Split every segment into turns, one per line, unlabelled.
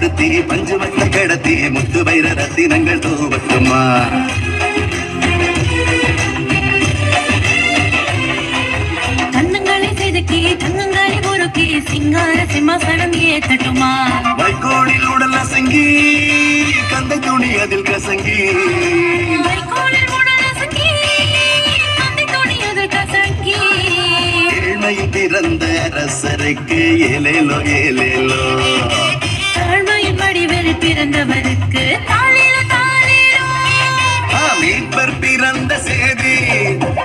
கொடுத்தி பஞ்சுமத்தை கடத்தி முத்து வைர ரத்தினங்கள் தூவட்டுமா
கண்ணங்களை செதுக்கி தங்கங்களை முறுக்கி சிங்கார சிம்மாசனம் ஏத்தட்டுமா
வைக்கோலில் உடல் அசங்கி கந்த துணி அதில் கசங்கி
வைக்கோலில் உடல் அசங்கி கந்தை துணி அதில் கசங்கி
ஏழ்மையில் பிறந்த அரசருக்கு ஏலேலோ ஏலேலோ
தாழ்மையின் வடிவில் பிறந்தவருக்கு தாளிலோ தாளிலோ
மீட்பர் பிறந்த சேதி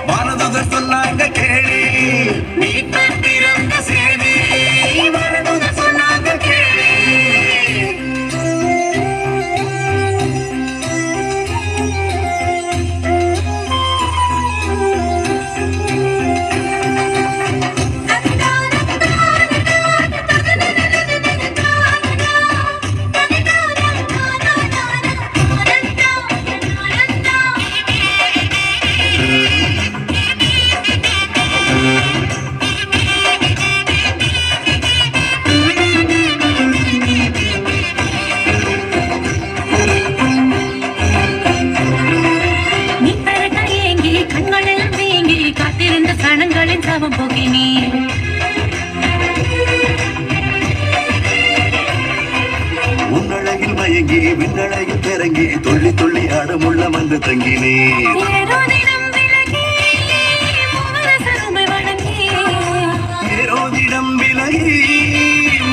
வானதுதர் சொன்னாங்க கேளி மீட்பர் பிறந்த சேதி வானதுதர் சொன்னாங்க கேளி உன்னழகில் மயங்கி விண்ணழகில் திறங்கி துள்ளி துள்ளி ஆடமுள்ள வந்து தங்கினே ஏரோதிடம் விலகி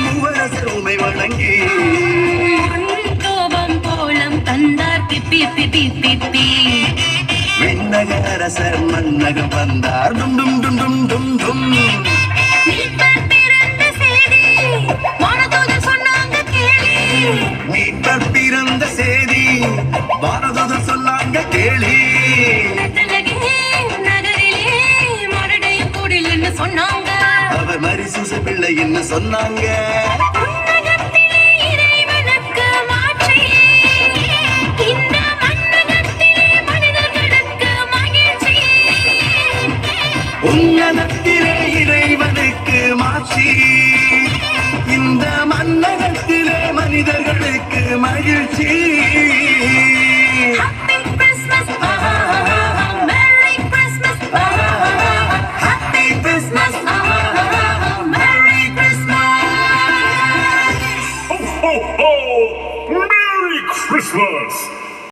மூவரசருமை வணங்கி
கோபம் கோலம் தந்தார் பிப்பி பிப்பி பிப்பி
விண்ணக அரசர் மன்னகம் வந்தார் டும் டும் டும் டும் டும் டும் மீட்பர் பிறந்த சேதி வானதுதர் சொன்னாங்க கேளி
நகரிலே மறுடையும் கூடில் சொன்னாங்க
அவர் மரிசூச பிள்ளை என்ன சொன்னாங்க உன்னதத்திலே இறைவனுக்கு மாட்சி இந்த மன்னகத்திலே மனிதர்களுக்கு மகிழ்ச்சி
Happy Christmas, Merry Christmas,
Happy Christmas,
Merry Christmas.
Ho, ho, ho! Merry Christmas!